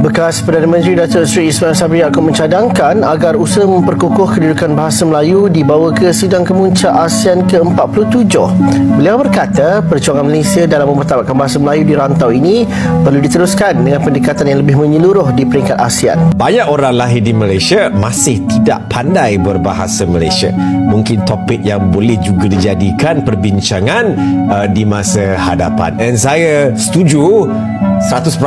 Bekas Perdana Menteri Datuk Seri Ismail Sabri Yaakob mencadangkan agar usaha memperkukuh kedudukan bahasa Melayu dibawa ke sidang kemuncak ASEAN ke-47. Beliau berkata perjuangan Malaysia dalam mempertabatkan bahasa Melayu di rantau ini perlu diteruskan dengan pendekatan yang lebih menyeluruh di peringkat ASEAN. Banyak orang lahir di Malaysia masih tidak pandai berbahasa Malaysia. Mungkin topik yang boleh juga dijadikan perbincangan di masa hadapan. Dan saya setuju 100%.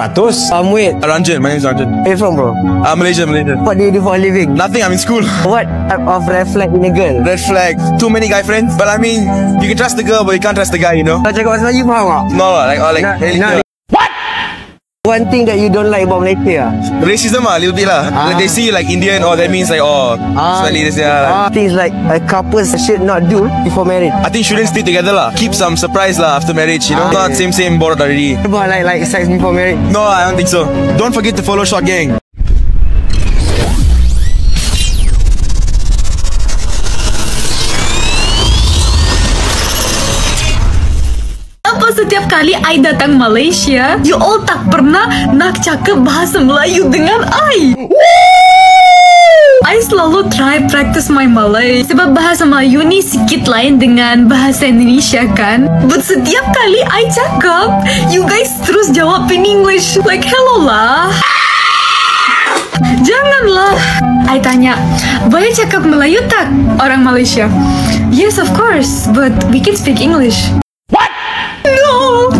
Wait. Ranjan, my name is Ranjan. Where you from, bro? Malaysia. What do you do for a living? Nothing, I'm in school. What type of red flag in a girl? Red flag, too many guy friends. But I mean, you can trust the girl, but you can't trust the guy, you know? Kau cakap bahasa Melayu faham tak? No, like Not what? One thing that you don't like about Malaysia? Racism, a little bit lah. Like they see you like Indian, or that means like, slightly this, Things like a couple should not do before marriage. I think shouldn't stay together lah. Keep some surprise lah after marriage, you know? Not same board already. About like sex before marriage? No, I don't think so. Don't forget to follow Short Gang. Setiap kali I datang Malaysia, you all tak pernah nak cakap bahasa Melayu dengan I. I selalu try practice my Malay sebab bahasa Melayu ni sikit lain dengan bahasa Indonesia kan. But setiap kali I cakap, you guys terus jawab in English. Like hello lah. Janganlah. I tanya, boleh cakap Melayu tak orang Malaysia? Yes of course, but we can speak English. No.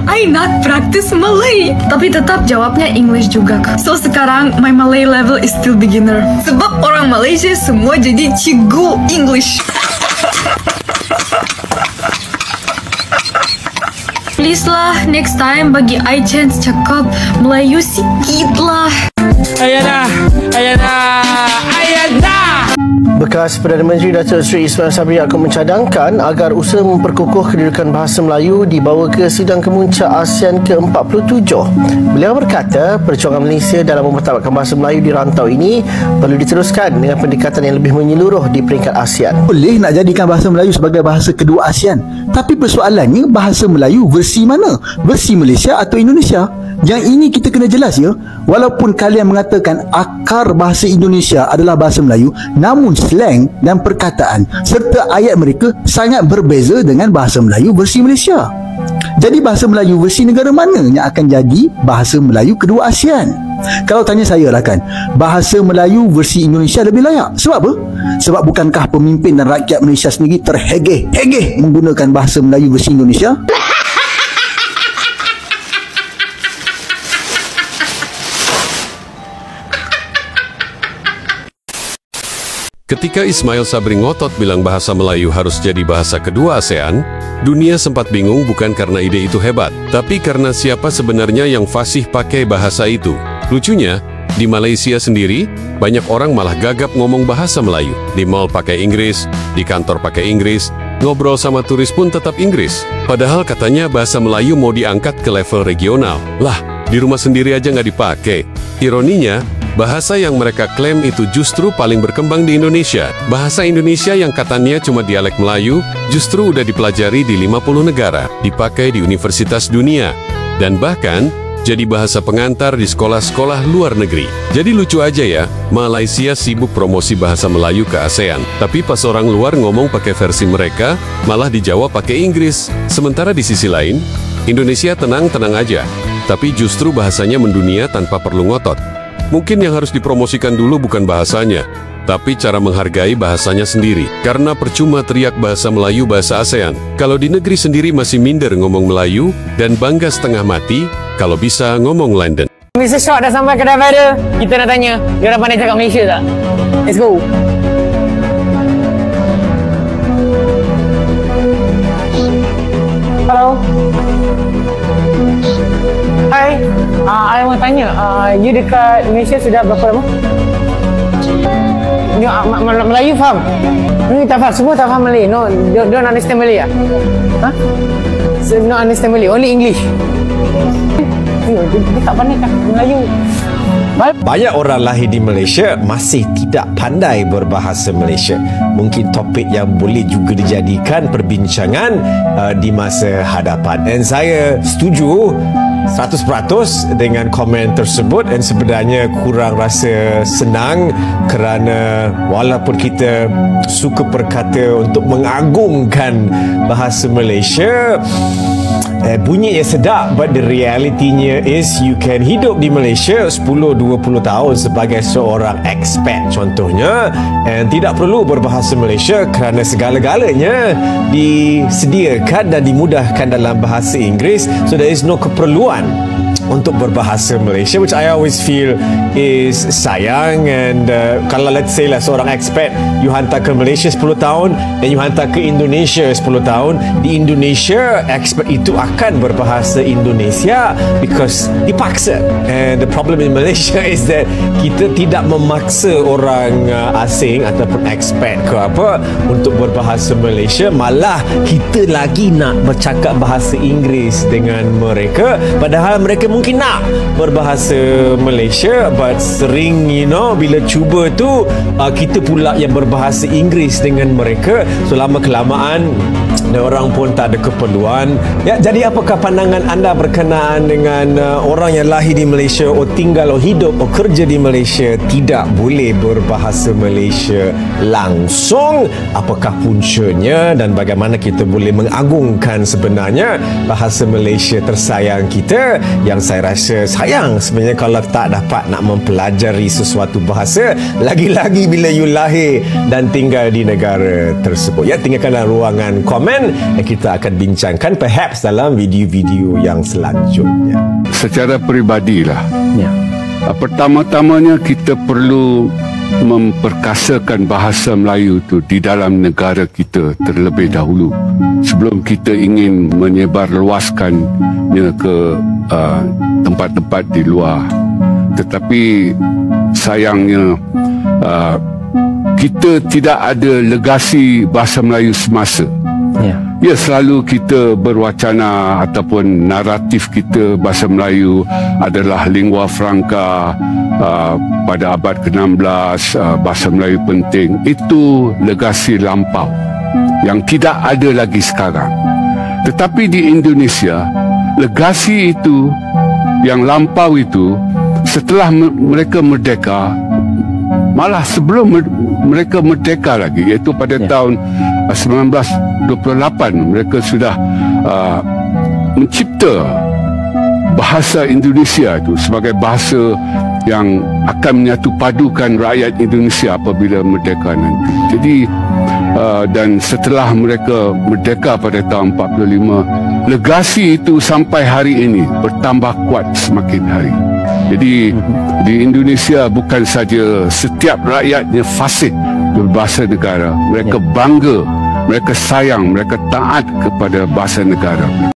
I not practice Malay, tapi tetap jawabnya English juga. So sekarang my Malay level is still beginner. Sebab orang Malaysia semua jadi cikgu English. Please lah, next time bagi I chance cakap Melayu sikit lah. Ayana. Bekas Perdana Menteri Datuk Seri Ismail Sabri Yaakob mencadangkan agar usaha memperkukuh kedudukan bahasa Melayu dibawa ke sidang kemuncak ASEAN ke-47. Beliau berkata perjuangan Malaysia dalam mempertabatkan bahasa Melayu di rantau ini perlu diteruskan dengan pendekatan yang lebih menyeluruh di peringkat ASEAN. Boleh nak jadikan bahasa Melayu sebagai bahasa kedua ASEAN, tapi persoalannya bahasa Melayu versi mana? Versi Malaysia atau Indonesia? Yang ini kita kena jelas ya. Walaupun kalian mengatakan akar bahasa Indonesia adalah bahasa Melayu, namun slang dan perkataan serta ayat mereka sangat berbeza dengan bahasa Melayu versi Malaysia. Jadi bahasa Melayu versi negara mana yang akan jadi bahasa Melayu kedua ASEAN? Kalau tanya saya lah kan, bahasa Melayu versi Indonesia lebih layak. Sebab apa? Sebab bukankah pemimpin dan rakyat Malaysia sendiri terhegeh-hegeh menggunakan bahasa Melayu versi Indonesia? Ketika Ismail Sabri ngotot bilang bahasa Melayu harus jadi bahasa kedua ASEAN, dunia sempat bingung bukan karena ide itu hebat, tapi karena siapa sebenarnya yang fasih pakai bahasa itu. Lucunya, di Malaysia sendiri, banyak orang malah gagap ngomong bahasa Melayu. Di mall pakai Inggris, di kantor pakai Inggris, ngobrol sama turis pun tetap Inggris. Padahal katanya bahasa Melayu mau diangkat ke level regional. Lah, di rumah sendiri aja nggak dipakai. Ironinya, bahasa yang mereka klaim itu justru paling berkembang di Indonesia. Bahasa Indonesia yang katanya cuma dialek Melayu, justru udah dipelajari di 50 negara, dipakai di universitas dunia, dan bahkan jadi bahasa pengantar di sekolah-sekolah luar negeri. Jadi lucu aja ya, Malaysia sibuk promosi bahasa Melayu ke ASEAN, tapi pas orang luar ngomong pakai versi mereka, malah dijawab pakai Inggris. Sementara di sisi lain, Indonesia tenang-tenang aja, tapi justru bahasanya mendunia tanpa perlu ngotot. Mungkin yang harus dipromosikan dulu bukan bahasanya, tapi cara menghargai bahasanya sendiri. Karena percuma teriak bahasa Melayu bahasa ASEAN, kalau di negeri sendiri masih minder ngomong Melayu, dan bangga setengah mati, kalau bisa ngomong London. Mr. Short dah sampai kedai Feather. Kita nak tanya, dia orang pandai cakap Malaysia tak? Let's go. Hello. Hai, I mau tanya, you dekat Malaysia sudah berapa lama? You Melayu faham? Ni tak faham, semua tak faham Malay. No, don't understand Malay ah? Huh? So, not understand Malay, only English. Dia tak pandai cakap Melayu. Banyak orang lahir di Malaysia masih tidak pandai berbahasa Malaysia. Mungkin topik yang boleh juga dijadikan perbincangan di masa hadapan. Dan saya setuju 100% dengan komen tersebut, dan sebenarnya kurang rasa senang kerana walaupun kita suka berkata untuk mengagungkan bahasa Malaysia, bunyinya sedap, but the reality-nya is you can hidup di Malaysia 10-20 tahun sebagai seorang expat contohnya, and tidak perlu berbahasa Malaysia kerana segala-galanya disediakan dan dimudahkan dalam bahasa Inggeris, so there is no keperluan untuk berbahasa Malaysia, which I always feel is sayang. And kalau let's say lah seorang expat, you hantar ke Malaysia 10 tahun dan you hantar ke Indonesia 10 tahun, di Indonesia expat itu akan berbahasa Indonesia because dipaksa. And the problem in Malaysia is that kita tidak memaksa orang asing ataupun expat ke apa untuk berbahasa Malaysia, malah kita lagi nak bercakap bahasa Inggeris dengan mereka, padahal mereka mungkin nak berbahasa Malaysia, but sering bila cuba tu kita pula yang berbahasa Inggeris dengan mereka, so lama kelamaan orang pun tak ada keperluan. Ya, jadi apakah pandangan anda berkenaan dengan orang yang lahir di Malaysia atau tinggal atau hidup atau kerja di Malaysia tidak boleh berbahasa Malaysia langsung? Apakah puncanya dan bagaimana kita boleh mengagungkan sebenarnya bahasa Malaysia tersayang kita, yang saya rasa sayang sebenarnya kalau tak dapat nak mempelajari sesuatu bahasa, lagi-lagi bila you lahir dan tinggal di negara tersebut. Ya, tinggalkan dalam ruangan komen dan kita akan bincangkan perhaps dalam video-video yang selanjutnya. Secara peribadilah, pertama-tamanya kita perlu memperkasakan bahasa Melayu itu di dalam negara kita terlebih dahulu sebelum kita ingin menyebarluaskannya ke tempat-tempat di luar. Tetapi sayangnya kita tidak ada legasi bahasa Melayu semasa. Ya, selalu kita berwacana ataupun naratif kita bahasa Melayu adalah lingua franca pada abad ke-16, bahasa Melayu penting. Itu legasi lampau yang tidak ada lagi sekarang. Tetapi di Indonesia, legasi itu yang lampau itu setelah mereka merdeka, malah sebelum mereka merdeka lagi, iaitu pada tahun 1928 mereka sudah mencipta bahasa Indonesia itu sebagai bahasa yang akan menyatu padukan rakyat Indonesia apabila merdeka nanti. Jadi dan setelah mereka merdeka pada tahun 45, legasi itu sampai hari ini bertambah kuat semakin hari. Jadi di Indonesia bukan saja setiap rakyatnya fasih berbahasa negara, mereka bangga, mereka sayang, mereka taat kepada bahasa negara.